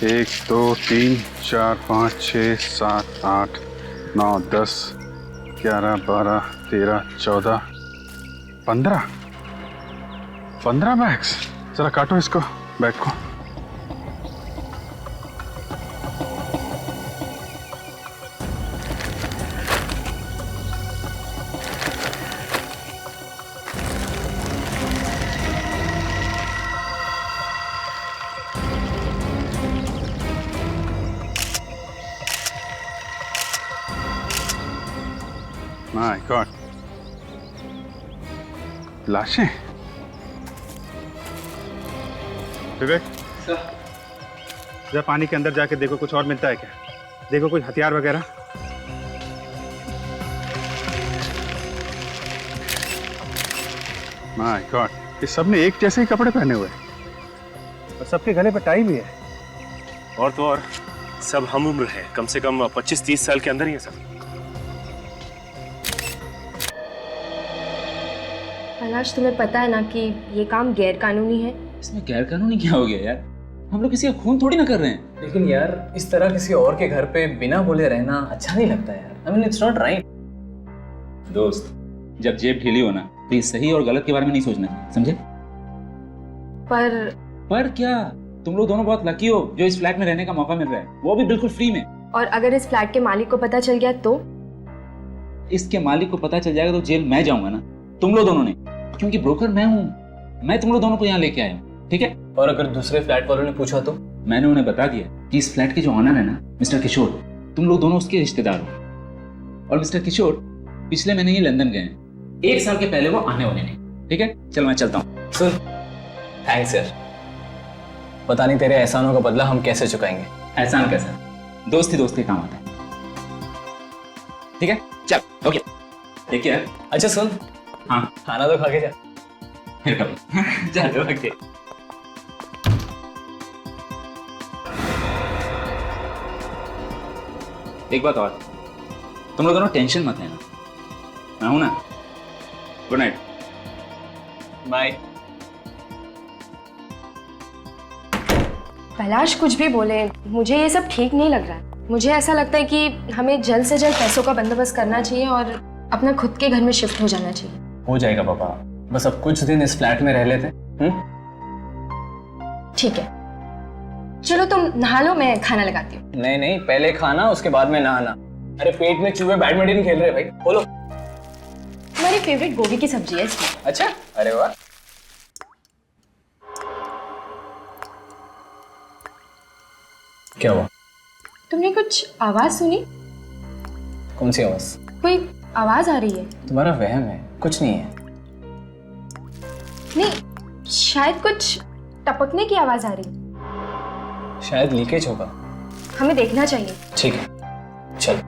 1 2 3 4 5 6 7 8 9 10 11 12 13 14 15 bags. जरा काटो इसको, बैग को। माय गॉड, लाशें। विवेक सर, जरा पानी के अंदर जाके देखो कुछ और मिलता है क्या। देखो कुछ हथियार वगैरह। माय गॉड, ये सब ने एक जैसे ही कपड़े पहने हुए हैं और सबके गले पर टाई भी है। और तो और सब हम उम्र है, कम से कम 25-30 साल के अंदर ही है सब। कैलाश, तुम्हें पता है ना कि ये काम गैर कानूनी है। इसमें गैर कानूनी क्या हो गया यार? हम लोग किसी का खून थोड़ी ना कर रहे हैं। लेकिन यार इस तरह किसी और के घर पे बिना बोले रहना अच्छा नहीं लगता यार। I mean it's not right. दोस्त, जब जेब ढीली हो ना तो ये सही और गलत के बारे में नहीं सोचना चाहिए, समझे? पर क्या? तुम लोग दोनों बहुत लकी हो जो इस फ्लैट में रहने का मौका मिल रहा है, वो भी बिल्कुल फ्री में। और अगर इस फ्लैट के मालिक को पता चल गया तो? इसके मालिक को पता चल जाएगा तो जेल मैं जाऊंगा ना, तुम लोग दोनों ने, क्योंकि ब्रोकर मैं हूँ। मैं तुम लोग दोनों को यहाँ लेके आया हूँ, ठीक है? और अगर दूसरे फ्लैट वालों ने पूछा तो? मैंने उन्हें बता दिया कि इस फ्लैट के जो ऑनर है ना, मिस्टर किशोर, तुम लोग दोनों उसके रिश्तेदार हो। और मिस्टर किशोर पिछले महीने ही लंदन गए हैं, 1 साल के पहले वो आने वाले नहीं। ठीक है, चल मैं चलता हूँ। सुन, थैंक्स यार। पता नहीं तेरे एहसानों का बदला हम कैसे चुकाएंगे। एहसान कैसा? दोस्ती दोस्ती काम आता है। ठीक है, चल। ओके, ठीक है। अच्छा सुन, हाँ, खाना तो खा के जा। फिर कभी। चलो, ओके। एक बात और, तुम लोग दोनों टेंशन मत लेना, मैं हूं ना। Good night. बाय। कैलाश कुछ भी बोले, मुझे ये सब ठीक नहीं लग रहा है। मुझे ऐसा लगता है कि हमें जल्द से जल्द पैसों का बंदोबस्त करना चाहिए और अपना खुद के घर में शिफ्ट हो जाना चाहिए। हो जाएगा पापा, बस अब कुछ दिन इस फ्लैट में रह लेते। ठीक है, चलो तुम नहा लो, मैं खाना लगाती हूँ। नहीं नहीं, पहले खाना उसके बाद में नहाना। अरे पेट में चूहे बैडमिंटन खेल रहे हैं भाई, बोलो। तुम्हारी फेवरेट गोभी की सब्जी है इसमें। अच्छा, अरे वाह। क्या हुआ? तुमने कुछ आवाज सुनी? कौन सी आवाज? कोई आवाज आ रही है। तुम्हारा वहम है, कुछ नहीं है। नहीं, शायद कुछ टपकने की आवाज आ रही है। शायद लीकेज होगा। हमें देखना चाहिए। ठीक है, चल।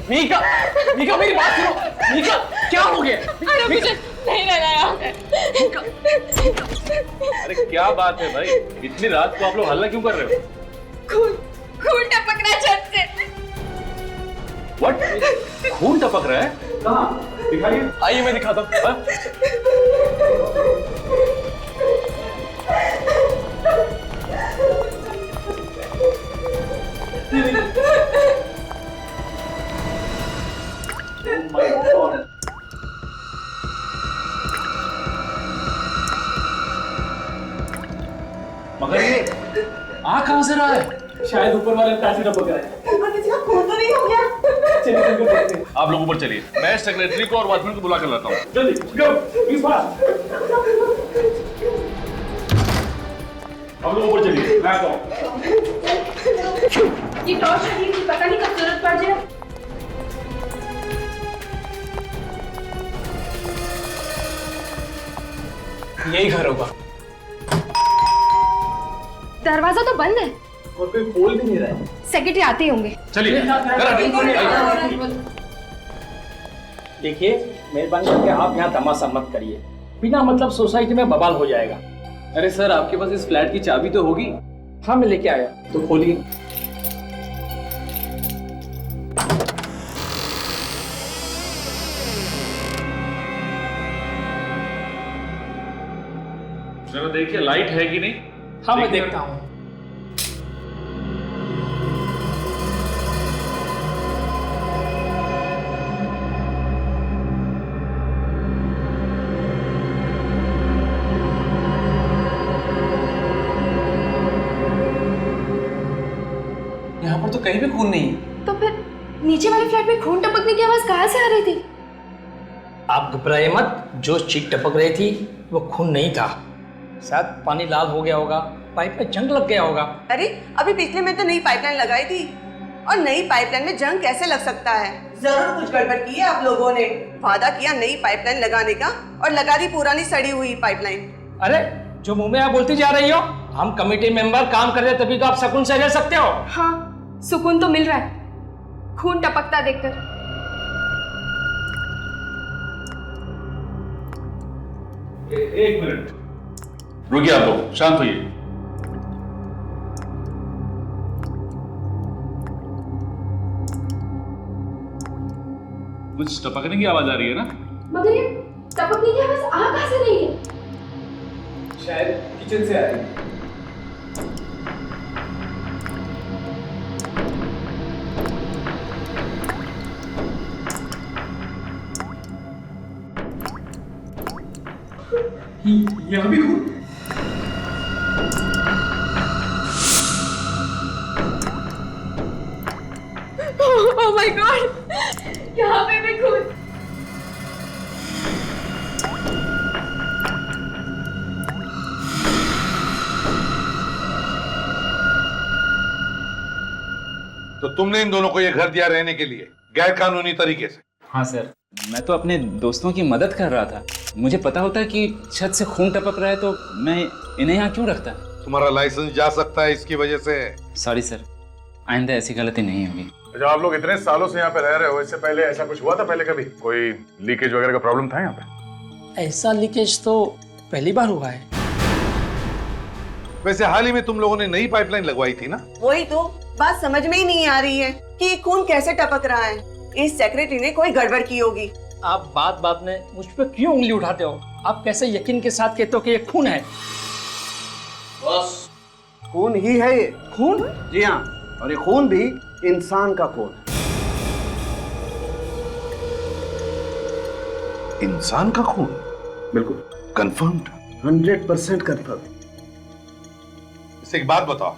मीका, मीका मेरी बात सुनो। मीका क्या हो गया? अरे मुझे नहीं लगाया। अरे क्या बात है भाई, इतनी रात को आप लोग हल्ला क्यों कर रहे हो? खून टपक रहा है छत से। व्हाट? खून टपक रहा है? कहाँ? दिखाइए। आइए मैं दिखाता हूँ। हाँ? मगर ये आ कहां से रहा है? शायद ऊपर वाले पैसे टपक रहे हैं। ऊपर किसी का खून तो नहीं हो गया? चलिए चलिए देखते हैं। आप लोग ऊपर चलिए, मैं सेक्रेटरी को और वॉचमैन को बुला कर लाता हूँ। जल्दी गो प्लीज फास्ट। आप लोग ऊपर चलिए, मैं आता हूँ। ये टॉर्च रखी थी, पता नहीं कब जरूरत पड़ जाए। यही घर होगा। दरवाजा तो बंद है। और कोई खोल भी नहीं रहा है। सेक्रेटरी आते ही होंगे। चलिए। देखिए मेहरबानी करके आप यहाँ तमाशा मत करिए, बिना मतलब सोसाइटी में बवाल हो जाएगा। अरे सर आपके पास इस फ्लैट की चाबी तो होगी? हाँ मैं लेके आया। तो खोलिए। जरा देखिए लाइट है कि नहीं। हाँ मैं देखता हूँ। यहाँ पर तो कहीं भी खून नहीं है। तो फिर नीचे वाले फ्लैट में खून टपकने की आवाज कहाँ से आ रही थी? आप घबराइए मत, जो चीख टपक रही थी वो खून नहीं था, शायद पानी लाल हो गया होगा, पाइप में जंग लग गया होगा। अरे अभी पिछले में तो नई पाइपलाइन लगाई थी, और नई पाइपलाइन में जंग कैसे लग सकता है? जरूर कुछ गड़बड़ की है आप लोगों ने। वादा किया नई पाइपलाइन लगाने का और लगा दी पुरानी सड़ी हुई पाइपलाइन। अरे जो मुंह में आप बोलती जा रही हो, हम कमेटी मेंबर काम कर रहे हैं तभी तो आप सुकून से रह सकते हो। हाँ, सुकून तो मिल रहा है खून टपकता देखकर। एक मिनट रुकिए, आप लोग शांत होइए। कुछ टपकने की आवाज आ रही है ना? मगर ये टपकने की आवाज आ कहाँ से रही है? शायद किचन से आ रही है। यहाँ भी खून। ओह माय गॉड, यहाँ पे भी खून। तो तुमने इन दोनों को ये घर दिया रहने के लिए गैर कानूनी तरीके से? हाँ सर, मैं तो अपने दोस्तों की मदद कर रहा था। मुझे पता होता कि छत से खून टपक रहा है तो मैं इन्हें यहाँ क्यों रखता। तुम्हारा लाइसेंस जा सकता है इसकी वजह से। सॉरी सर, आइंदा ऐसी गलती नहीं होगी। जब आप लोग इतने सालों से यहाँ पे रह रहे हो, इससे पहले ऐसा कुछ हुआ था? पहले कभी कोई लीकेज वगैरह का प्रॉब्लम था यहाँ पे? ऐसा लीकेज तो पहली बार हुआ है। वैसे हाल ही में तुम लोगों ने नई पाइपलाइन लगवाई थी ना? वही तो बात समझ में ही नहीं आ रही है कि ये खून कैसे टपक रहा है। इस सेक्रेटरी ने कोई गड़बड़ की होगी। आप बात बात में मुझ पर क्यों उंगली उठाते हो? आप कैसे यकीन के साथ कहते हो कि ये खून है? बस खून ही है ये। खून? जी हाँ, और ये खून भी इंसान का खून है। इंसान का खून? बिल्कुल कंफर्म्ड? 100% कंफर्म। इससे एक बात बताओ,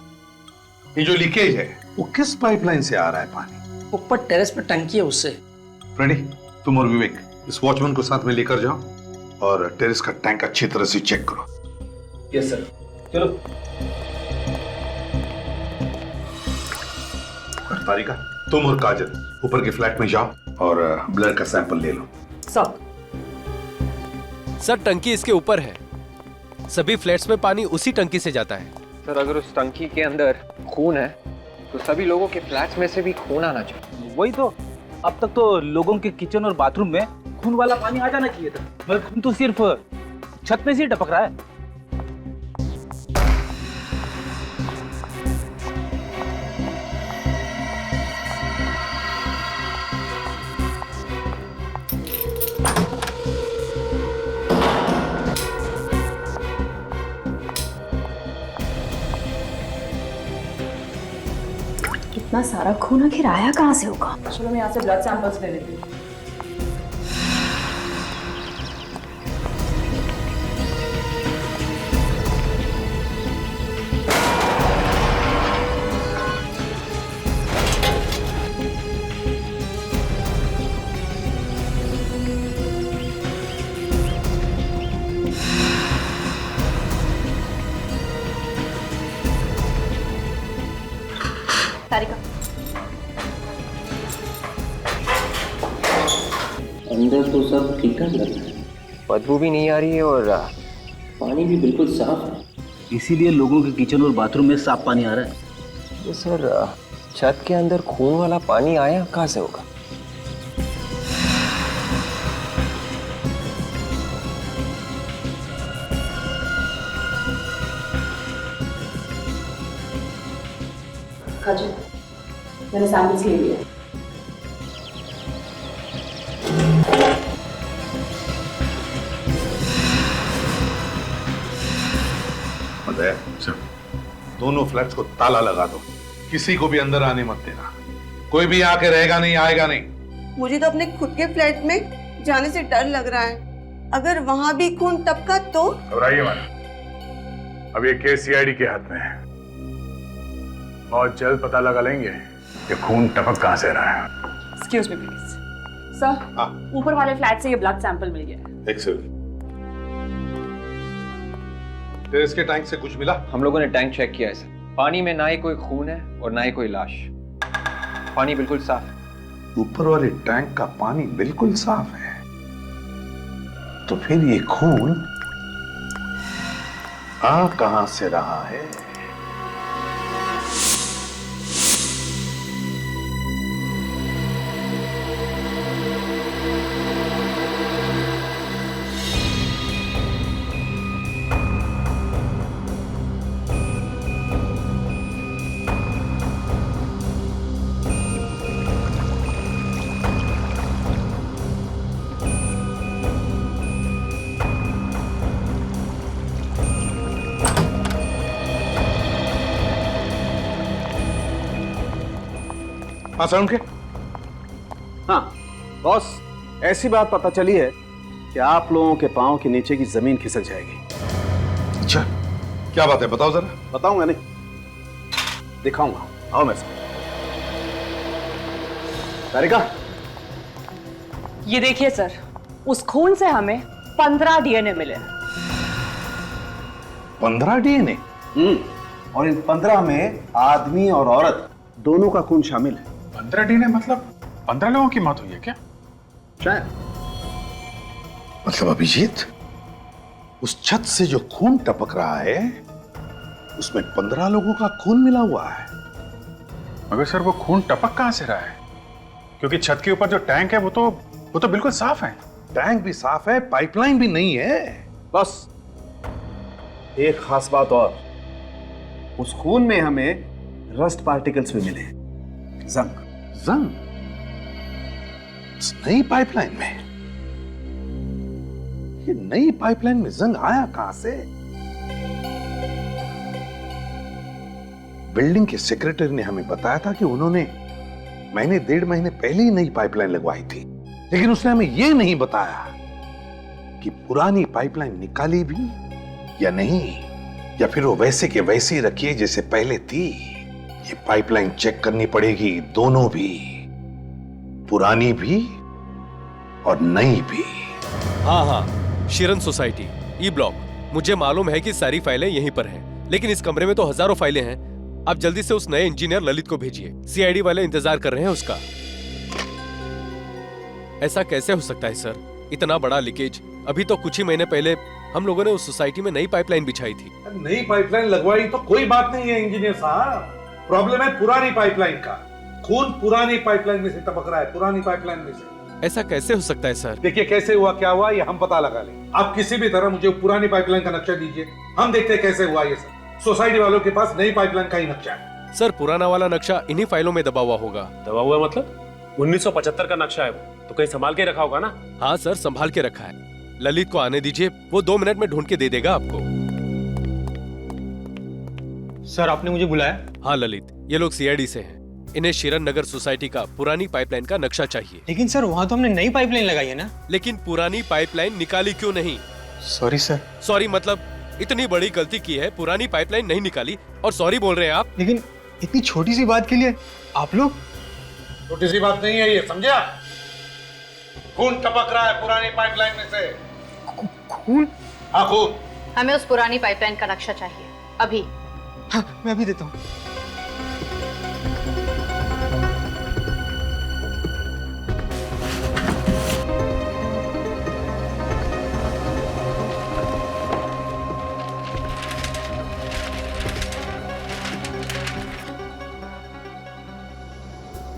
ये जो लीकेज है वो किस पाइपलाइन से आ रहा है पानी? ऊपर टेरेस पे टंकी है उससे। फ्रेडी, तुम और विवेक इस वॉचमैन को साथ में लेकर जाओ और टेरेस का टैंक अच्छी तरह से चेक करो। Yes sir. चलो। तारिका, तुम और काजल ऊपर के फ्लैट में जाओ और ब्लड का सैंपल ले लो। सर टंकी इसके ऊपर है, सभी फ्लैट्स में पानी उसी टंकी से जाता है। सर अगर उस टंकी के अंदर खून है तो सभी लोगों के फ्लैट्स में से भी खून आना चाहिए। वही तो, अब तक तो लोगों के किचन और बाथरूम में खून वाला पानी आ जाना चाहिए था, मगर खून तो सिर्फ छत में से ही टपक रहा है। इतना सारा खून आखिर आया कहाँ से होगा? चलो मैं यहाँ से ब्लड सैंपल्स ले लेती हूँ। सारिका, अंदर तो सब ठीक ठाक लग रहा है, बदबू भी नहीं आ रही है और पानी भी बिल्कुल साफ है। इसीलिए लोगों के किचन और बाथरूम में साफ पानी आ रहा है। तो सर छत के अंदर खून वाला पानी आया कहाँ से होगा? काजल, मैंने सैंपल्स ले लिया। अजय, दोनों फ्लैट्स को ताला लगा दो, किसी को भी अंदर आने मत देना। कोई भी आके रहेगा नहीं, आएगा नहीं। मुझे तो अपने खुद के फ्लैट में जाने से डर लग रहा है। अगर वहां भी खून टपका तो? घबराइए मत, अब ये केस सीआईडी के हाथ में है। बहुत जल्द पता लगा लेंगे कि खून टपक कहां से रहा है। एक्सक्यूज मी प्लीज सर, ऊपर वाले फ्लैट से ये ब्लड सैंपल मिल गया है। एक्सेलेंट। टेरेस के टैंक से कुछ मिला? हम लोगों ने टैंक चेक किया है सर, पानी में ना ही कोई खून है और ना ही कोई लाश, पानी बिल्कुल साफ है। ऊपर वाले टैंक का पानी बिल्कुल साफ है, तो फिर ये खून आ कहां से रहा है? हाँ सर, उनके हाँ बॉस, ऐसी बात पता चली है कि आप लोगों के पांव के नीचे की जमीन खिसक जाएगी। अच्छा, क्या बात है, बताओ जरा। बताऊंगा नहीं, दिखाऊंगा। आओ मेरे साथ। सारिका, ये देखिए सर, उस खून से हमें 15 डीएनए मिले। 15 डीएनए? और इन 15 में आदमी और औरत दोनों का खून शामिल है। 15 डीएनए मतलब 15 लोगों की मौत हुई है क्या? शायद। मतलब अभिजीत, उस छत से जो खून टपक रहा है उसमें 15 लोगों का खून मिला हुआ है। मगर सर वो खून टपक कहां से रहा है? क्योंकि छत के ऊपर जो टैंक है वो तो बिल्कुल साफ है। टैंक भी साफ है, पाइपलाइन भी नहीं है। बस एक खास बात और, उस खून में हमें रस्ट पार्टिकल्स भी मिले, जंग। जंग? इस नई पाइपलाइन में? ये नई पाइपलाइन में जंग आया कहां से? बिल्डिंग के सेक्रेटरी ने हमें बताया था कि उन्होंने महीने 1.5 महीने पहले ही नई पाइपलाइन लगवाई थी, लेकिन उसने हमें यह नहीं बताया कि पुरानी पाइपलाइन निकाली भी या नहीं, या फिर वो वैसे के वैसे ही रखी है जैसे पहले थी। ये पाइपलाइन चेक करनी पड़ेगी, दोनों भी, पुरानी भी और नई भी। हाँ, शिरन सोसाइटी, ई ब्लॉक। मुझे मालूम है कि सारी फाइलें यहीं पर हैं, लेकिन इस कमरे में तो हजारों फाइलें हैं। आप जल्दी से उस नए इंजीनियर ललित को भेजिए, सीआईडी वाले इंतजार कर रहे हैं उसका। ऐसा कैसे हो सकता है सर, इतना बड़ा लीकेज? अभी तो कुछ ही महीने पहले हम लोगों ने उस सोसाइटी में नई पाइपलाइन बिछाई थी। नई पाइपलाइन लगवाई तो कोई बात नहीं है इंजीनियर साहब, प्रॉब्लम है पुरानी पाइपलाइन का। खून पुरानी पाइपलाइन में से टपक रहा है, पुरानी पाइपलाइन में से। ऐसा कैसे हो सकता है सर? देखिए कैसे हुआ क्या हुआ ये हम पता लगा लें। आप किसी भी तरह मुझे पुरानी पाइपलाइन का नक्शा दीजिए, हम देखते हैं कैसे हुआ ये सब। सोसाइटी वालों के पास नई पाइपलाइन का ही नक्शा है। सर पुराना वाला नक्शा इन्हीं फाइलों में दबा हुआ होगा। दबा हुआ मतलब 1975 का नक्शा है वो, तो कहीं संभाल के रखा होगा ना? हाँ सर, संभाल के रखा है। ललित को आने दीजिए, वो 2 मिनट में ढूंढ के दे देगा आपको। सर आपने मुझे बुलाया? हाँ ललित, ये लोग सीआईडी से हैं। इन्हें शिरन नगर सोसाइटी का पुरानी पाइपलाइन का नक्शा चाहिए। लेकिन सर वहाँ तो हमने नई पाइपलाइन लगाई है ना। लेकिन पुरानी पाइपलाइन निकाली क्यों नहीं? Sorry sir. सॉरी मतलब इतनी बड़ी गलती की है, पुरानी पाइपलाइन नहीं निकाली और सॉरी बोल रहे हैं आप? लेकिन इतनी छोटी सी बात के लिए आप लोग। छोटी सी बात नहीं है ये, समझे आप? खून टपक रहा है पुरानी पाइपलाइन में से। खून? हाँ खून। हमें उस पुरानी पाइपलाइन का नक्शा चाहिए अभी। हाँ मैं अभी देता हूँ।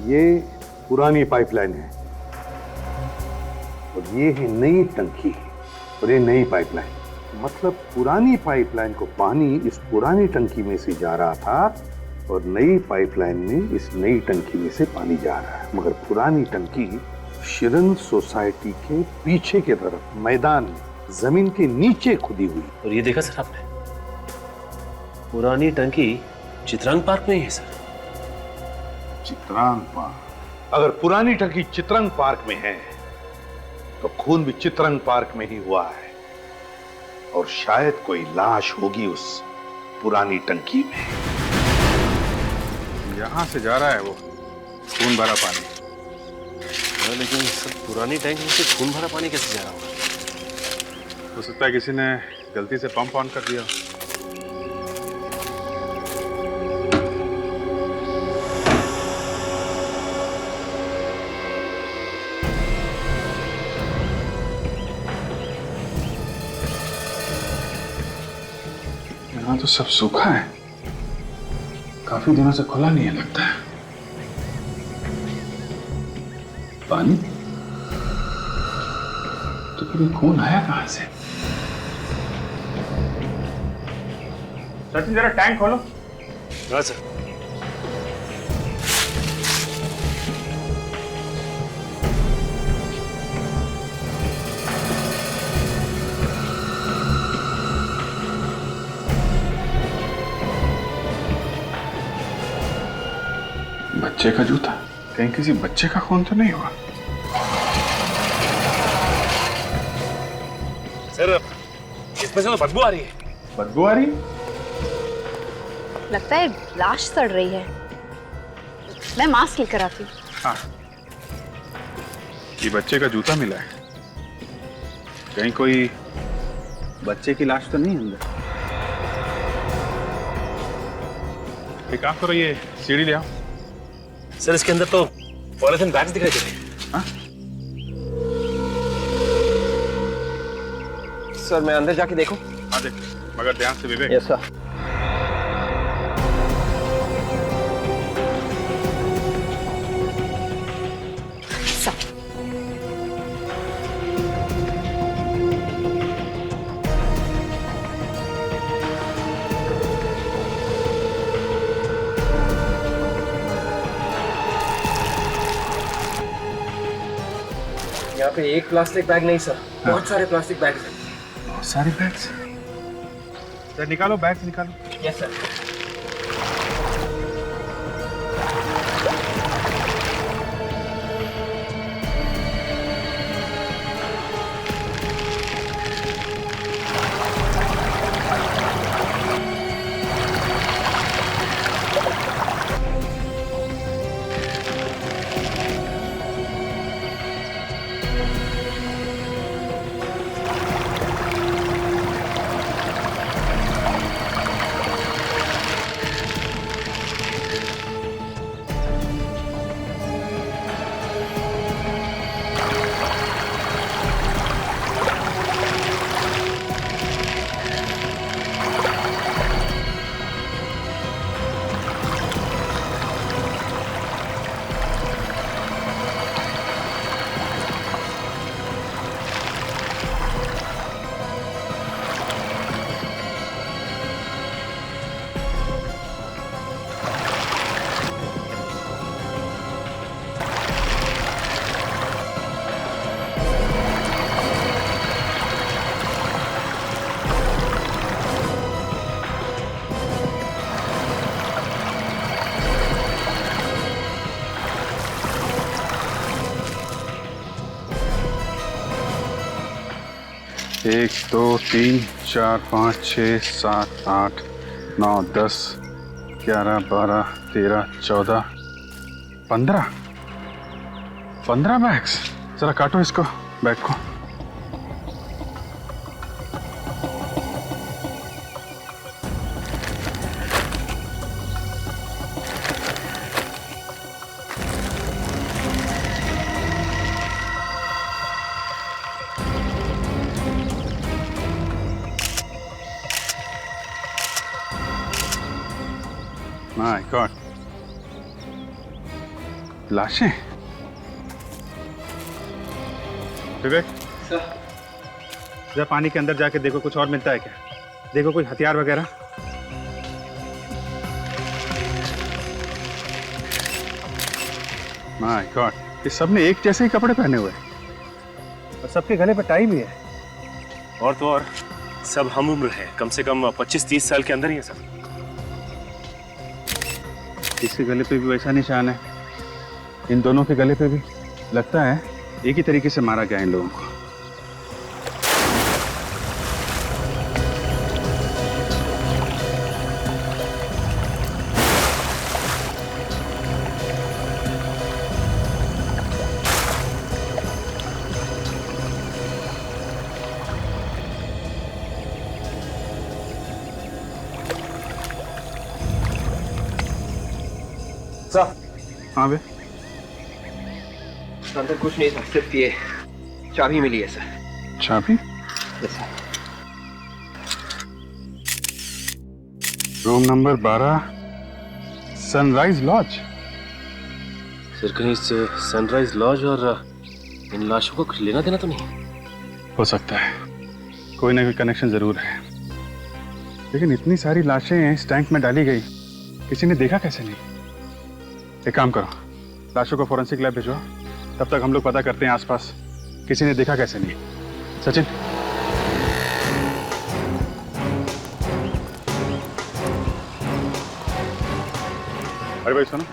ये पुरानी पाइपलाइन है और ये है नई टंकी और ये नई पाइपलाइन। मतलब पुरानी पाइपलाइन को पानी इस पुरानी टंकी में से जा रहा था और नई पाइपलाइन में इस नई टंकी में से पानी जा रहा है। मगर पुरानी टंकी शिरन सोसाइटी के पीछे की तरफ मैदान में जमीन के नीचे खुदी हुई। और ये देखा सर आपने, पुरानी टंकी चित्रांग पार्क में ही है सर। चित्रांग पार्क? अगर पुरानी टंकी चित्रांग पार्क में है तो खून भी चित्रांग पार्क में ही हुआ है और शायद कोई लाश होगी उस पुरानी टंकी में। यहां से जा रहा है वो खून भरा पानी। लेकिन सर पुरानी टैंक में से खून भरा पानी कैसे जा रहा होगा? हो सकता है किसी ने गलती से पंप ऑन कर दिया। यहाँ तो सब सूखा है, काफी दिनों से खुला नहीं है लगता है। पानी तो फिर ये खून आया कहां से? सचिन जरा टैंक खोलो। हाँ सर। बच्चे का जूता, कहीं किसी बच्चे का खून तो नहीं हुआ? सर इसमें से तो बदबू आ रही है। बदबू आ रही है? लगता है लाश सड़ रही है। मैं मास्क लेकर आती हूँ। हाँ, ये बच्चे का जूता मिला है, कहीं कोई बच्चे की लाश तो नहीं है अंदर? एक काम करो, ये सीढ़ी ले आओ। सर इसके अंदर तो पॉलिथीन बैग्स दिखाई दे रहे हैं। हाँ? सर मैं अंदर जाके देखूं? हाँ देख, मगर ध्यान से विवेक। Yes sir. यहाँ पे एक प्लास्टिक बैग नहीं सर, बहुत सारे प्लास्टिक बैग्स हैं। बहुत सारे बैग्स? सर निकालो, बैग्स निकालो। Yes sir. 1 2 3 4 5 6 7 8 9 10 11 12 13 14 15 बैग्स। जरा काटो इसको, बैग को। माय गॉड, लाशें। विवेक, जरा पानी के अंदर जाके देखो कुछ और मिलता है क्या। देखो कोई हथियार वगैरह। माय गॉड, ये सब ने एक जैसे ही कपड़े पहने हुए हैं और सबके गले पर टाई भी है। और तो और सब हम उम्र है, कम से कम 25-30 साल के अंदर ही है सब। इसके गले पे भी वैसा निशान है, इन दोनों के गले पे भी। लगता है एक ही तरीके से मारा गया इन लोगों को। सर, हाँ बे, अंदर कुछ नहीं था, सिर्फ ये चाबी मिली है सर। चाबी? Yes sir. Room number 12, Sunrise Lodge. Sir कहीं इस सनराइज लॉज और इन लाशों को कुछ लेना देना तो नहीं? हो सकता है, कोई ना कोई कनेक्शन जरूर है। लेकिन इतनी सारी लाशें इस टैंक में डाली गई, किसी ने देखा कैसे नहीं? एक काम करो, लाशों को फोरेंसिक लैब भिजवाओ, तब तक हम लोग पता करते हैं आसपास किसी ने देखा कैसे नहीं। सचिन, अरे भाई सुनो,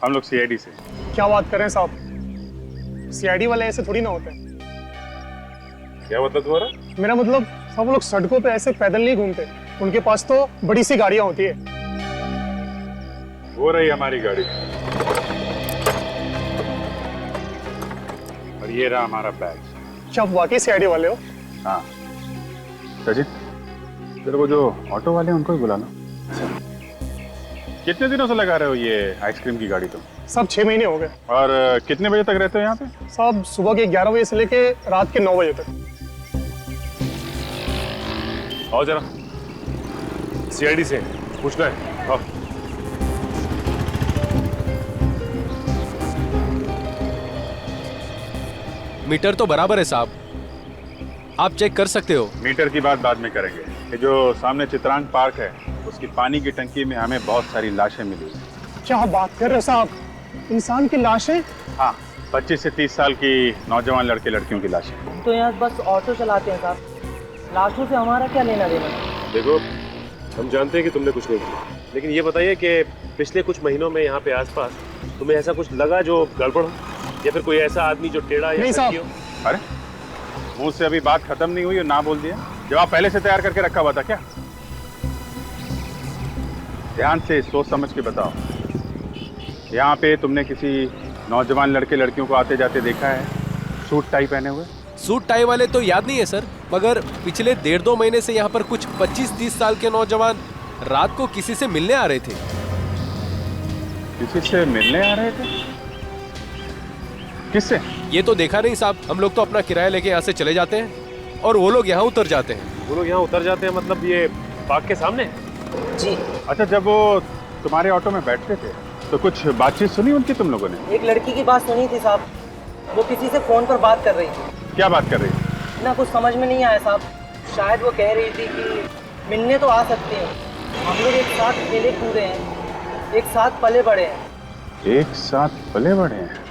हम लोग सीआईडी से। क्या बात कर रहे हैं साहब, सीआईडी वाले ऐसे थोड़ी ना होते हैं। क्या मतलब तुम्हारा? मेरा मतलब सब लोग सड़कों पे ऐसे पैदल नहीं घूमते, उनके पास तो बड़ी सी गाड़ियां होती है। वो रही हमारी गाड़ी और ये रहा हमारा बैग। क्या आप वाकई सीआईडी वाले हो? हाँ सचिन, तेरे को जो ऑटो वाले हैं उनको ही बुला लो। कितने दिनों से लगा रहे हो ये आइसक्रीम की गाड़ी तुम? सब 6 महीने हो गए। और कितने बजे तक रहते हो यहाँ पे? सब सुबह के 11 बजे से लेके रात के 9 बजे तक। आओ जरा, सीआईडी से पूछना है। आओ। मीटर तो बराबर है साहब, आप चेक कर सकते हो। मीटर की बात बाद में करेंगे। ये जो सामने चित्रांग पार्क है, उसकी पानी की टंकी में हमें बहुत सारी लाशें मिली। क्या बात कर रहे हो साहब, इंसान की लाशें? हाँ, 25 से 30 साल की नौजवान लड़के लड़कियों की लाशें। हम तो यहाँ बस ऑटो चलाते हैं साहब, लाशों से हमारा क्या लेना देना? देखो, हम जानते हैं कि तुमने कुछ नहीं किया, लेकिन ये बताइए कि पिछले कुछ महीनों में यहाँ पे आसपास तुम्हें ऐसा कुछ लगा जो गड़बड़ हो, या फिर कोई ऐसा आदमी जो टेढ़ा या सच्ची हो? अरे मुंह से अभी बात खत्म नहीं हुई और ना बोल दिया। जवाब पहले से तैयार करके रखा हुआ था क्या? ध्यान से सोच समझ के बताओ। यहाँ पे तुमने किसी नौजवान लड़के लड़कियों को आते जाते देखा है सूट टाई पहने हुए? सूट टाई वाले तो याद नहीं है सर, मगर पिछले 1.5-2 महीने से यहाँ पर कुछ 25-30 साल के नौजवान रात को किसी से मिलने आ रहे थे। किसी से मिलने आ रहे थे? किससे? ये तो देखा नहीं साहब, हम लोग तो अपना किराया लेके यहाँ से चले जाते हैं और वो लोग यहाँ उतर जाते हैं। वो लोग यहाँ उतर जाते हैं मतलब ये पार्क के सामने? जी। अच्छा, जब वो तुम्हारे ऑटो में बैठते थे तो कुछ बातचीत सुनी उनकी तुम लोगों ने? एक लड़की की बात सुनी थी साहब, वो किसी से फोन पर बात कर रही थी। क्या बात कर रही थी? ना कुछ समझ में नहीं आया साहब, शायद वो कह रही थी कि मिलने तो आ सकते हैं, हम लोग एक साथ खेले कूदे हैं, एक साथ पले बड़े हैं। एक साथ पले बड़े हैं?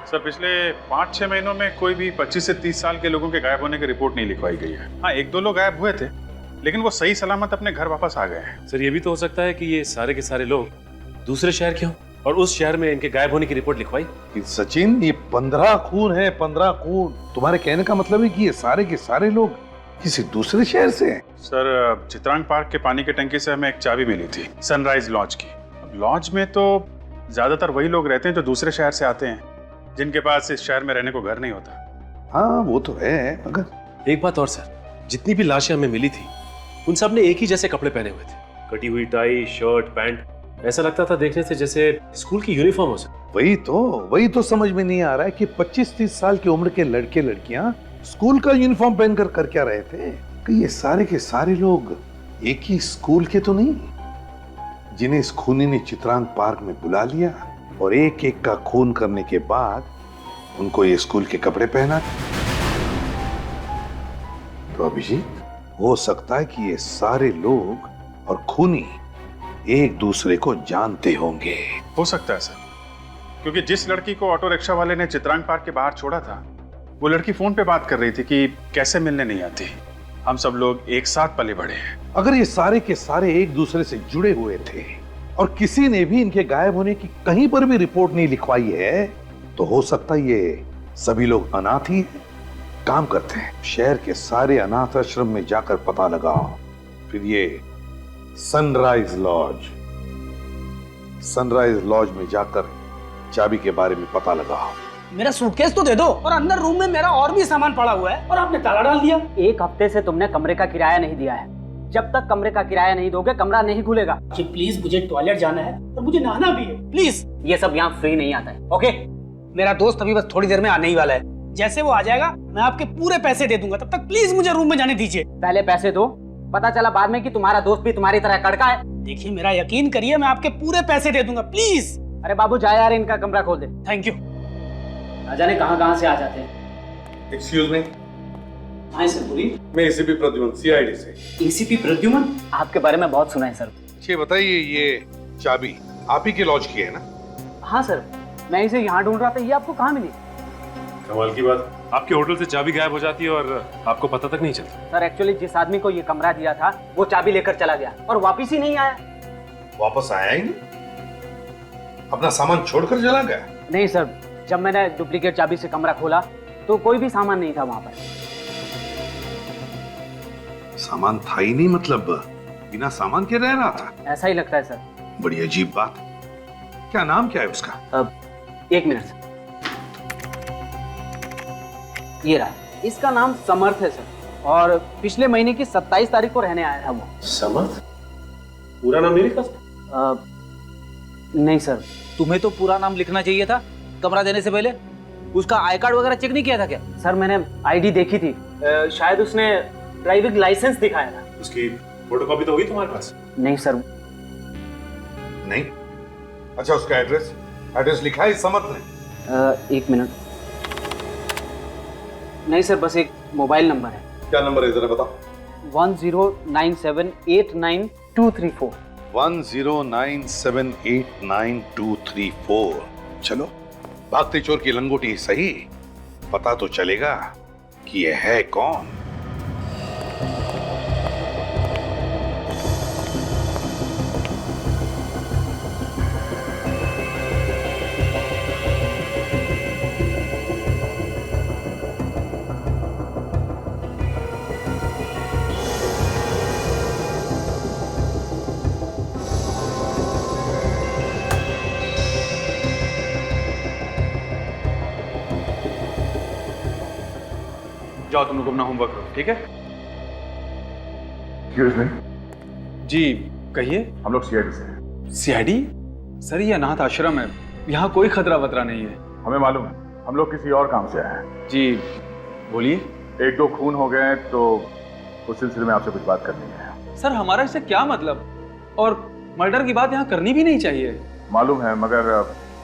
सर, पिछले 5-6 महीनों में कोई भी 25 से 30 साल के लोगों के गायब होने की रिपोर्ट नहीं लिखवाई गई है। हाँ, 1-2 लोग गायब हुए थे, लेकिन वो सही सलामत अपने घर वापस आ गए हैं। सर, ये भी तो हो सकता है कि ये सारे के सारे लोग दूसरे शहर के हों। और उस शहर में इनके गायब होने की रिपोर्ट लिखवाई। कि सचिन, ये 15 खून है, 15 खून। तुम्हारे कहने का मतलब है कि ये सारे के सारे लोग किसी दूसरे शहर से हैं? सर, चित्रांग पार्क के पानी की टंकी से हमें एक चाबी मिली थी, सनराइज लॉज की। लॉज में तो ज्यादातर वही लोग रहते हैं जो दूसरे शहर से आते हैं, जिनके पास इस शहर में रहने को घर नहीं होता। हाँ वो तो है, मगर एक बात और सर, जितनी भी लाशें हमें मिली थी उन सब ने एक ही जैसे कपड़े पहने हुए थे, कटी हुई टाई, शर्ट, पैंट। ऐसा लगता था देखने से जैसे स्कूल की यूनिफॉर्म हो सके। वही तो समझ में नहीं आ रहा है कि 25-30 साल की उम्र के लड़के लड़कियां स्कूल का यूनिफॉर्म पहनकर कर क्या रहे थे? कि ये सारे के सारे लोग एक ही स्कूल के तो नहीं, जिन्हें इस खूनी ने चित्रांग पार्क में बुला लिया और एक एक का खून करने के बाद उनको ये स्कूल के कपड़े पहना। तो अभिजीत, हो सकता है कि ये सारे लोग और खूनी एक दूसरे को जानते होंगे। हो सकता है सर, क्योंकि जिस लड़की को ऑटो रिक्शा वाले ने चित्रांग पार्क के बाहर छोड़ा था, वो लड़की फोन पे बात कर रही थी कि कैसे मिलने नहीं आती, हम सब लोग एक साथ पले बढ़े हैं। अगर ये सारे के सारे एक दूसरे से जुड़े हुए थे और किसी ने भी इनके गायब होने की कहीं पर भी रिपोर्ट नहीं लिखवाई है, तो हो सकता है ये सभी लोग अनाथ ही हैं। काम करते हैं, शहर के सारे अनाथ आश्रम में जाकर पता लगाओ, फिर ये सनराइज लॉज में जाकर चाबी के बारे में पता लगाओ। मेरा सूटकेस तो दे दो, और अंदर रूम में मेरा और भी सामान पड़ा हुआ है और आपने ताला डाल दिया। 1 हफ्ते से तुमने कमरे का किराया नहीं दिया है। जब तक कमरे का किराया नहीं दोगे, कमरा नहीं खुलेगा। जी प्लीज, मुझे टॉयलेट जाना है और मुझे नहाना भी है, प्लीज। ये सब यहाँ फ्री नहीं आता है, ओके? मेरा दोस्त अभी बस थोड़ी देर में आने ही वाला है, जैसे वो आ जाएगा मैं आपके पूरे पैसे दे दूंगा। तब तक प्लीज मुझे रूम में जाने दीजिए। पहले पैसे दो, पता चला बाद में कि तुम्हारा दोस्त भी तुम्हारी तरह कड़का है। देखिए, मेरा यकीन करिए, मैं आपके पूरे पैसे दे दूंगा, प्लीज। अरे बाबू जा यार, इनका कमरा खोल दे। Thank you. ना जाने कहाँ से आ जाते हैं। Excuse me. हाँ सर, बोलिए। मैं एसीपी प्रद्युमन, सीआईडी से। एसीपी प्रद्युमन? आपके बारे में बहुत सुना है सर। ये बताइए, ये चाबी आप ही के लॉज की है ना? हाँ सर, मैं इसे यहाँ ढूंढ रहा था, ये आपको कहाँ मिली? कमाल की बात, आपके होटल से चाबी गायब हो जाती है और आपको पता तक नहीं चलता। सर एक्चुअली जिस आदमी को ये कमरा दिया था वो चाबी लेकर चला गया और वापस ही नहीं आया। वापस आया ही नहीं? अपना सामान छोड़कर चला गया? नहीं सर, जब मैंने डुप्लीकेट चाबी से कमरा खोला तो कोई भी सामान नहीं था वहां पर। सामान था ही नहीं मतलब बिना सामान के रह रहा था? ऐसा ही लगता है सर। बड़ी अजीब बात। क्या नाम क्या है उसका? 1 मिनट सर, ये रहा, इसका नाम समर्थ है सर, और पिछले महीने की 27 तारीख को रहने आया था वो। समर्थ? पूरा नाम नहीं लिखा? नहीं सर। तुम्हें तो पूरा नाम लिखना चाहिए था कमरा देने से पहले। उसका आई कार्ड वगैरह चेक नहीं किया था क्या? सर मैंने आईडी देखी थी, शायद उसने ड्राइविंग लाइसेंस दिखाया था। उसकी फोटोकॉपी तो होगी तुम्हारे पास? नहीं सर। नहीं? अच्छा, उसका एड्रेस लिखा है समर्थ ने? 1 मिनट। नहीं सर, बस एक मोबाइल नंबर है। क्या नंबर है जरा बताओ? 1097892234। 1097892234। चलो, भागते चोर की लंगोटी सही, पता तो चलेगा कि यह है कौन। जाओ तुम लोग अपना होमवर्क करो, ठीक है? जी कहिए। हम लोग सीआईडी से हैं। सीआईडी? सर ये अनाथ आश्रम है, यहाँ कोई खतरा वतरा नहीं है। हमें मालूम है, हम लोग किसी और काम से आए हैं। जी बोलिए। 1-2 खून हो गए तो उस सिलसिले में आपसे कुछ बात करनी है। सर हमारा इससे क्या मतलब, और मर्डर की बात यहाँ करनी भी नहीं चाहिए। मालूम है, मगर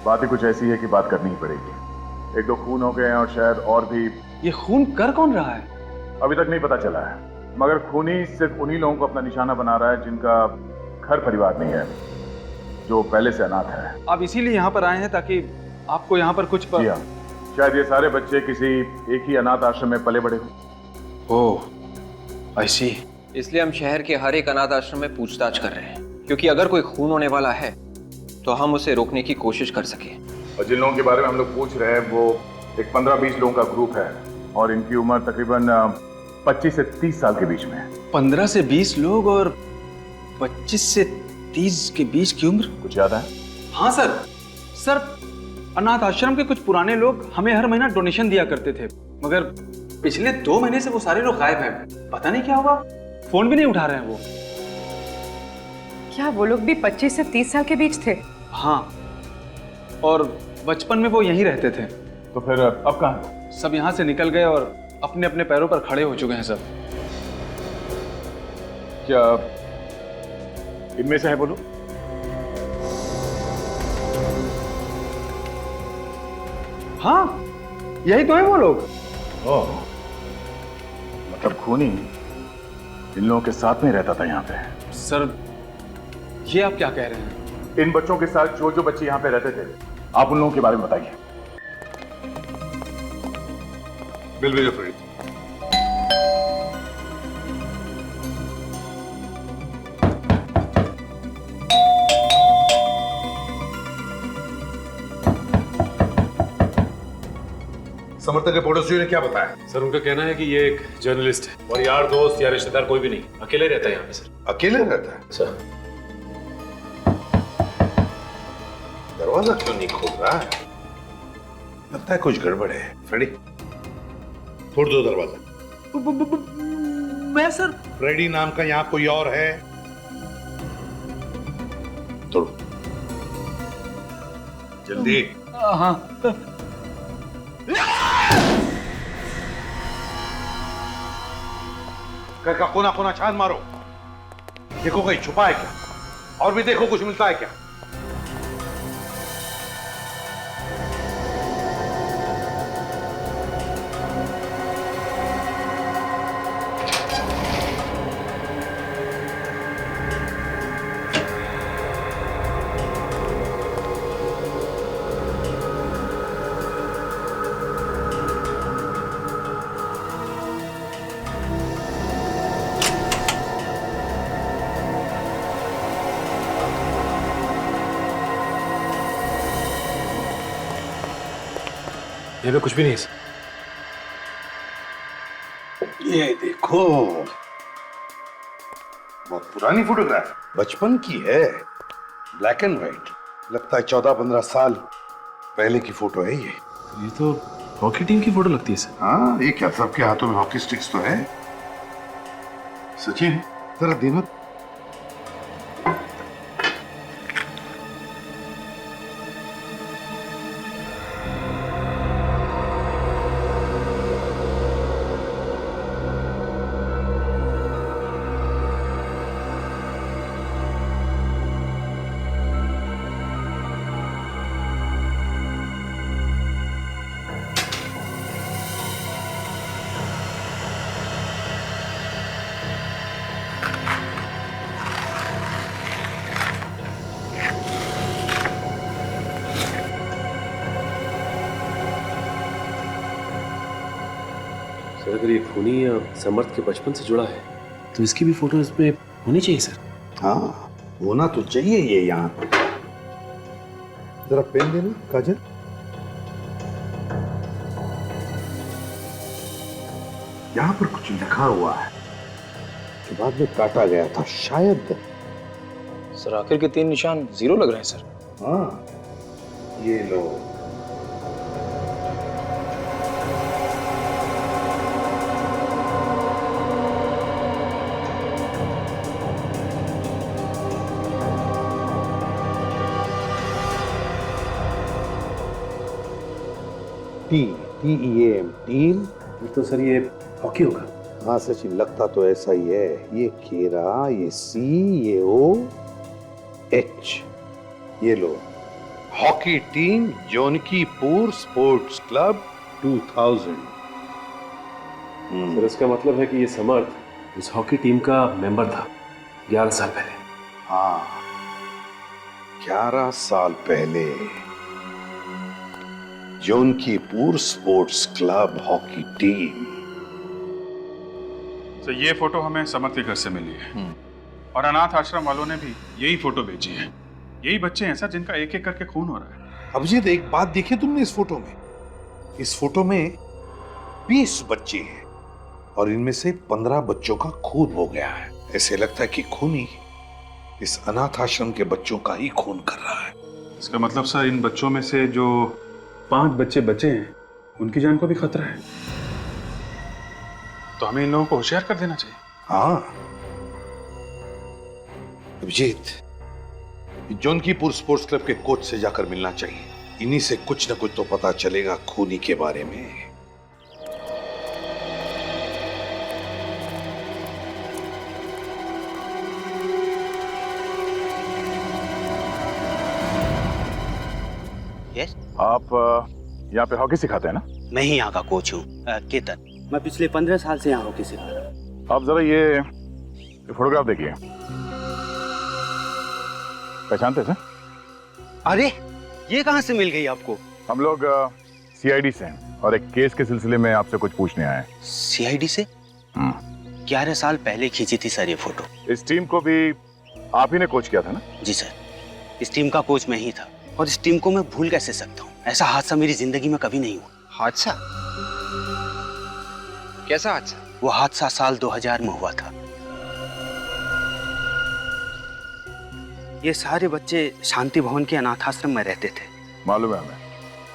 बात ही कुछ ऐसी है कि बात करनी ही पड़ेगी। 1-2 खून हो गए हैं और शायद और भी। ये खून कर कौन रहा है? अभी तक नहीं पता चला है, मगर खूनी सिर्फ उन्हीं लोगों को अपना निशाना बना रहा है जिनका घर परिवार नहीं है, जो पहले से अनाथ है। आप इसीलिए यहाँ पर आए हैं ताकि आपको यहाँ पर कुछ जी हाँ, शायद ये सारे बच्चे किसी एक ही अनाथ आश्रम में पले बड़े हों। ओह आई सी। इसलिए हम शहर के हर एक अनाथ आश्रम में पूछताछ कर रहे हैं, क्योंकि अगर कोई खून होने वाला है तो हम उसे रोकने की कोशिश कर सकें। और जिन लोगों के बारे में हम लोग पूछ रहे हैं वो एक 15-20 लोगों का ग्रुप है और इनकी उम्र तकरीबन 25 से 30 साल के बीच में है। 15 से 20 लोग और 25 से 30 के बीच की उम्र? कुछ ज्यादा है? हाँ सर। सर, अनाथ आश्रम के कुछ पुराने लोग हमें हर महीना डोनेशन दिया करते थे, मगर पिछले 2 महीने से वो सारे लोग गायब हैं। पता नहीं क्या हुआ, फोन भी नहीं उठा रहे हैं वो। क्या वो लोग भी 25 से 30 साल के बीच थे? हाँ, और बचपन में वो यहीं रहते थे। तो फिर अब कहाँ है? सब यहाँ से निकल गए और अपने अपने पैरों पर खड़े हो चुके हैं सब। क्या इनमें से है बोलो? हाँ, यही तो है वो लोग। ओह, मतलब खूनी इन लोगों के साथ में रहता था यहाँ पे। सर, ये आप क्या कह रहे हैं? इन बच्चों के साथ जो जो बच्चे यहाँ पे रहते थे, आप उन लोगों के बारे में बताइए। बिल भेजो फ्रेडी। समर्थक के पड़ोसियों ने क्या बताया? सर उनका कहना है कि ये एक जर्नलिस्ट है और यार दोस्त या रिश्तेदार कोई भी नहीं, अकेले रहता है यहाँ पे सर। अकेले रहता है? सर दरवाजा क्यों नहीं खोल रहा है? लगता है कुछ गड़बड़ है। फ्रेडी, तोड़ दो दरवाजा। मैं सर? फ्रेडी नाम का यहाँ कोई और है? तोड़ो जल्दी। हाँ। घर का कोना कोना छान मारो, देखो कहीं छुपा है क्या, और भी देखो कुछ मिलता है क्या। यहाँ पे कुछ भी नहीं है सर। ये देखो, बहुत पुरानी फोटोग्राफ, बचपन की है, ब्लैक एंड व्हाइट। लगता है 14-15 साल पहले की फोटो है ये। ये तो हॉकी टीम की फोटो लगती है सर। हाँ, ये क्या सबके हाथों में हॉकी स्टिक्स तो है। सचिन, जरा देना। सर अगर ये खूनी या समर्थ के बचपन से जुड़ा है तो इसकी भी फोटो इसमें होनी चाहिए सर। हाँ, होना तो चाहिए ये यहाँ पे। जरा पेन देना काजल। यहाँ पर कुछ लिखा हुआ है कि बाद में काटा गया था शायद। सर आखिर के 3 निशान 0 लग रहे हैं सर। हाँ, ये लो। TEAM, teal. तो सर ये हॉकी होगा। हाँ सचिन, लगता तो ऐसा ही है। ये केरा, ये C, ये O, H। ये लो, hockey team Jonkipur sports club 2000। Sir इसका मतलब है कि ये समर्थ इस हॉकी टीम का मेंबर था 11 साल पहले। हाँ, 11 साल पहले जोनकीपुर स्पोर्ट्स क्लब हॉकी टीम। तो ये फोटो हमें समर्थ के घर से मिली है और अनाथ आश्रम वालों ने भी यही फोटो भेजी है। यही बच्चे हैं सर जिनका एक एक करके खून हो रहा है। अभिजीत, एक बात देखी तुमने इस फोटो में? इस फोटो में 20 बच्चे हैं और इनमें से 15 बच्चों का खून हो गया है। ऐसे लगता है कि खूनी इस अनाथ आश्रम के बच्चों का ही खून कर रहा है। इसका मतलब सर इन बच्चों में से जो 5 बच्चे बचे हैं उनकी जान को भी खतरा है, तो हमें इन लोगों को होशियार कर देना चाहिए। हाँ अभिजीत, जौनकीपुर स्पोर्ट्स क्लब के कोच से जाकर मिलना चाहिए। इन्हीं से कुछ न कुछ तो पता चलेगा खूनी के बारे में। यस, आप यहाँ पे हॉकी सिखाते हैं ना? मैं ही यहाँ का कोच हूँ, केतन। मैं पिछले 15 साल से यहाँ हॉकी सिखा रहा हूँ। आप जरा ये फोटोग्राफ देखिए, पहचानते हैं? अरे ये कहाँ से मिल गई आपको? हम लोग सीआईडी से हैं और एक केस के सिलसिले में आपसे कुछ पूछने आए हैं। सीआईडी से? 11 साल पहले खींची थी सर ये फोटो। इस टीम को भी आप ही ने कोच किया था ना? जी सर, इस टीम का कोच मैं ही था और इस टीम को मैं भूल कैसे सकता हूँ? ऐसा हादसा मेरी जिंदगी में कभी नहीं हुआ। हादसा? कैसा हादसा? वो हादसा साल 2000 में हुआ था। ये सारे बच्चे शांति भवन के अनाथ आश्रम में रहते थे। मालूम है हमें,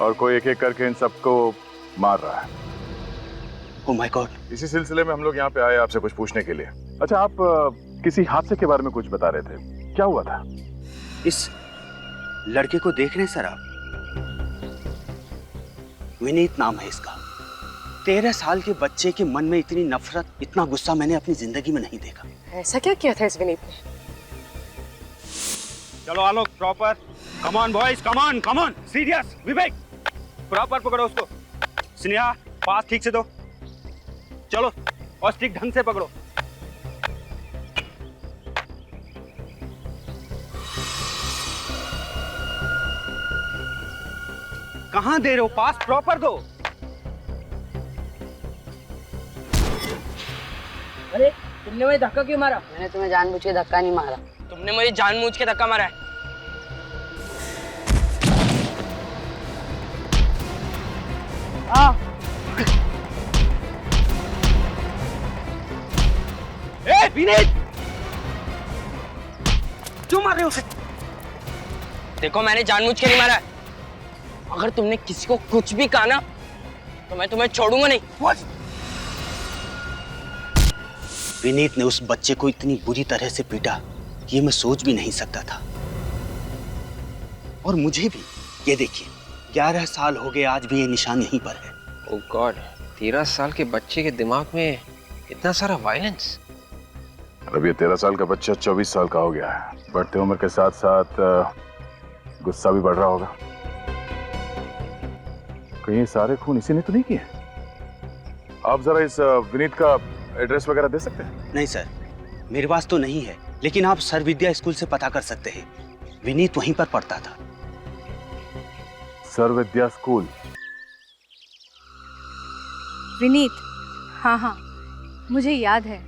और कोई एक एक करके इन सबको मार रहा है। Oh my God. इसी सिलसिले में हम लोग यहाँ पे आए आपसे कुछ पूछने के लिए। अच्छा, आप किसी हादसे के बारे में कुछ बता रहे थे, क्या हुआ था? इस लड़के को देख रहे हैं सर आप? विनीत नाम है इसका। 13 साल के बच्चे के मन में इतनी नफरत, इतना गुस्सा मैंने अपनी जिंदगी में नहीं देखा। ऐसा क्या किया था इस विनीत ने? चलो Alok, proper. Come on boys, come on, come on. Serious, Vivek proper पकड़ो उसको। स्नेहा, पास ठीक से दो। चलो, और स्टिक ढंग से पकड़ो। कहां दे रहे हो? पास प्रॉपर दो। अरे तुमने मुझे धक्का क्यों मारा? मैंने तुम्हें जानबूझ के धक्का नहीं मारा। तुमने मुझे जानबूझ के धक्का मारा है। ए विनीत, क्यों मार रहे हो उसे? देखो मैंने जानबूझ के नहीं मारा है। अगर तुमने किसी को कुछ भी कहा ना तो मैं तुम्हें छोड़ूंगा नहीं। विनीत ने उस बच्चे को इतनी बुरी तरह से पीटा, ये मैं सोच भी नहीं सकता था। और मुझे भी, ये देखिए 11 साल हो गए, आज भी ये निशान यहीं पर है। ओह गॉड, 13 साल के बच्चे के दिमाग में इतना सारा वायलेंस। अब ये 13 साल का बच्चा 24 साल का हो गया है। बढ़ते उम्र के साथ साथ गुस्सा भी बढ़ रहा होगा। कहीं ये सारे खून इसी ने तो नहीं किए? आप जरा इस विनीत का एड्रेस वगैरह दे सकते हैं? नहीं सर, मेरे पास तो नहीं है, लेकिन आप सर विद्या स्कूल से पता कर सकते हैं। विनीत वहीं पर पढ़ता था। सर विद्या स्कूल? विनीत, हाँ, मुझे याद है।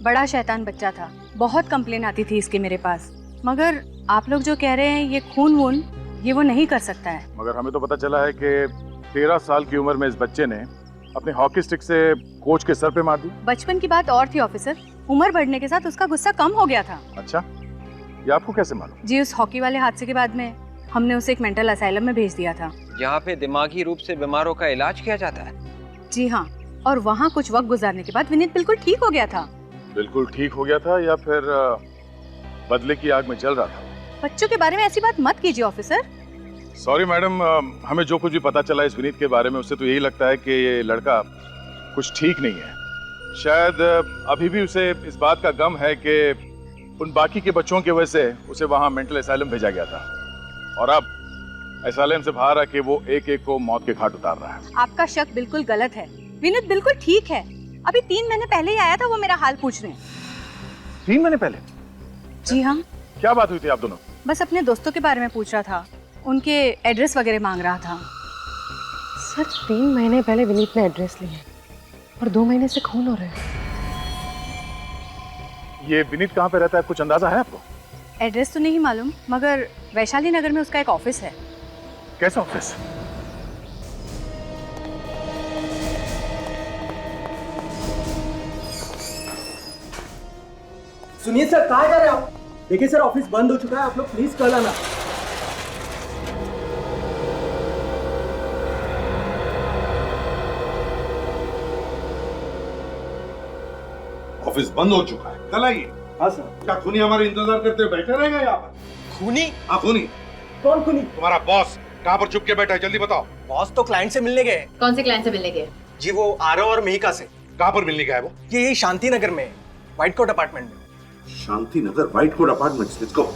बड़ा शैतान बच्चा था, बहुत कंप्लेन आती थी इसके मेरे पास। मगर आप लोग जो कह रहे हैं ये खून वून, ये वो नहीं कर सकता है। मगर हमें तो पता चला है कि 13 साल की उम्र में इस बच्चे ने अपने हॉकी स्टिक से कोच के सर पे मार दी। बचपन की बात और थी ऑफिसर, उम्र बढ़ने के साथ उसका गुस्सा कम हो गया था। अच्छा, ये आपको कैसे मालूम? जी, उस हॉकी वाले हादसे के बाद में हमने उसे एक मेंटल असाइलम में भेज दिया था। यहाँ पे दिमागी रूप से बीमारों का इलाज किया जाता है? जी हाँ, और वहाँ कुछ वक्त गुजारने के बाद विनीत बिल्कुल ठीक हो गया था। बिल्कुल ठीक हो गया था या फिर बदले की आग में जल रहा था? बच्चों के बारे में ऐसी बात मत कीजिए ऑफिसर। सॉरी मैडम, हमें जो कुछ भी पता चला इस विनीत के बारे में, उससे तो यही लगता है कि ये लड़का कुछ ठीक नहीं है। शायद अभी भी उसे इस बात का गम है कि उन बाकी के बच्चों की वजह से उसे वहाँ मेंटल असाइलम भेजा गया था, और अब असाइलम से बाहर आके वो एक एक को मौत के घाट उतार रहा है। आपका शक बिल्कुल गलत है। विनीत बिल्कुल ठीक है। अभी 3 महीने पहले ही आया था वो मेरा हाल पूछने। 3 महीने पहले? जी हाँ। क्या बात हुई थी आप दोनों? बस अपने दोस्तों के बारे में पूछ रहा था, उनके एड्रेस वगैरह मांग रहा था। सर 3 महीने पहले विनीत ने एड्रेस लिया और 2 महीने से खून हो रहा है। ये विनीत कहाँ पे रहता है, कुछ अंदाजा है आपको? एड्रेस तो नहीं मालूम, मगर वैशाली नगर में उसका एक ऑफिस है। कैसा ऑफिस? सुनिए सर, कहाँ जा रहे हैं आप? देखिए सर, ऑफिस बंद हो चुका है, आप लोग प्लीज कल आना। ऑफिस बंद हो चुका है, कल आइए। हाँ सर। क्या खूनी हमारे इंतजार करते हुए बैठे रहेगा यहाँ पर? खूनी? हाँ खूनी। कौन खूनी? तुम्हारा बॉस कहाँ पर छुप के बैठा है, जल्दी बताओ। बॉस तो क्लाइंट से मिलने गए। कौन से क्लाइंट से मिलने गए? जी वो आरव और मिहिका से। कहाँ पर मिलने गया है वो? ये यही शांति नगर में, व्हाइट कोट अपार्टमेंट में। Shanti Nagar white coat apartment, let's go.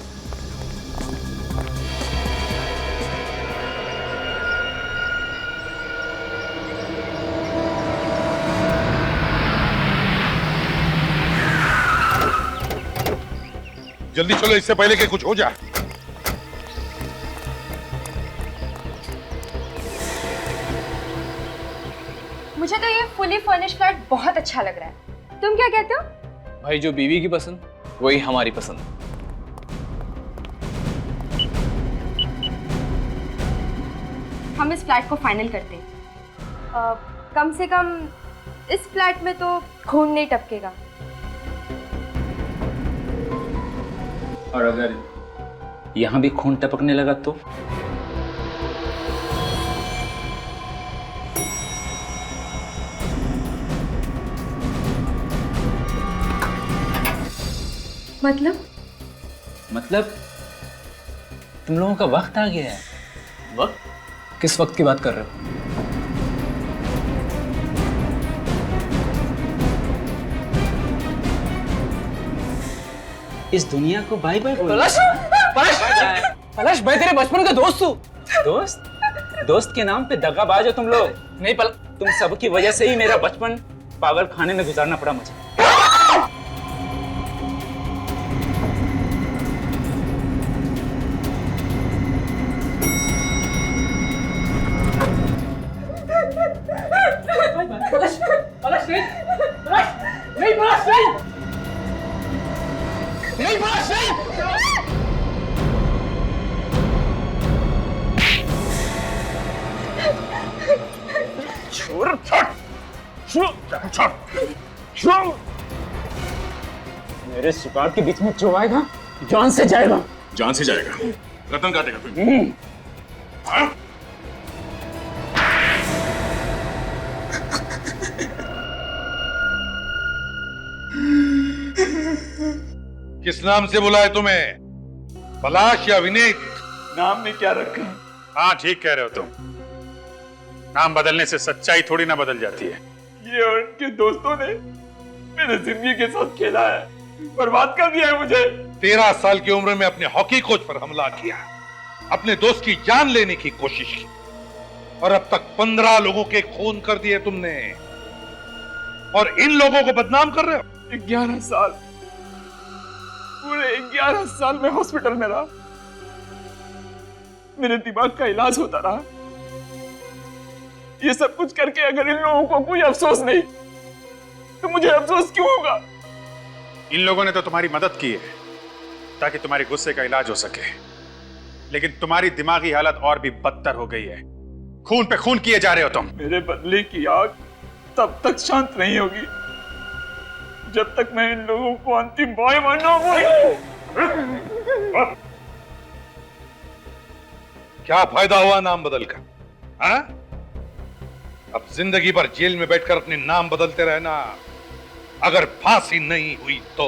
जल्दी चलो, इससे पहले कि कुछ हो जाए। मुझे तो ये फुली फर्निश्ड फ्लैट बहुत अच्छा लग रहा है। तुम क्या कहते हो? भाई जो बीवी की पसंद वही हमारी पसंद। हम इस फ्लैट को फाइनल करते हैं। कम से कम इस फ्लैट में तो खून नहीं टपकेगा। और अगर यहाँ भी खून टपकने लगा तो? मतलब तुम लोगों का वक्त आ गया है। वक्त? किस वक्त की बात कर रहे हो? इस दुनिया को बाय बाय बोलो। पलाश! पलाश! पलाश, मैं तेरे बचपन का दोस्त हूँ। दोस्त के नाम पे दगाबाज हो तुम लोग। नहीं तुम सब की वजह से ही मेरा बचपन पागल खाने में गुजारना पड़ा मुझे। पलाश! पलाश नहीं! पलाश! नहीं पलाश नहीं! नहीं पलाश नहीं! छोड़, छोड़। मेरे शिकार के बीच में जो आएगा जान से जाएगा। जान से जाएगा? गर्दन काटेगा तुम? हाँ? किस नाम से बुलाए तुम्हें? पलाश या विनीत? नाम में क्या रखा है? हाँ ठीक कह रहे हो तुम। नाम बदलने से सच्चाई थोड़ी ना बदल जाती है। ये और उनके दोस्तों ने मेरे जिंदगी के साथ खेला है, बर्बाद कर दिया है मुझे। 13 साल की उम्र में अपने हॉकी कोच पर हमला किया, अपने दोस्त की जान लेने की कोशिश की, और अब तक 15 लोगों के खून कर दिए तुमने, और इन लोगों को बदनाम कर रहे हो। 11 साल, पूरे 11 साल में हॉस्पिटल में रहा, मेरे दिमाग का इलाज होता रहा। ये सब कुछ करके अगर इन लोगों को कोई अफसोस नहीं, तो मुझे अफसोस क्यों होगा? इन लोगों ने तो तुम्हारी मदद की है ताकि तुम्हारे गुस्से का इलाज हो सके, लेकिन तुम्हारी दिमागी हालत और भी बदतर हो गई है। खून पे खून किए जा रहे हो तुम। मेरे बदले की आग तब तक शांत नहीं होगी जब तक मैं इन लोगों को अंतिम बाय मानना। क्या फायदा हुआ नाम बदलकर? हाँ? अब जिंदगी भर जेल में बैठकर अपने नाम बदलते रहना। अगर फांसी नहीं हुई तो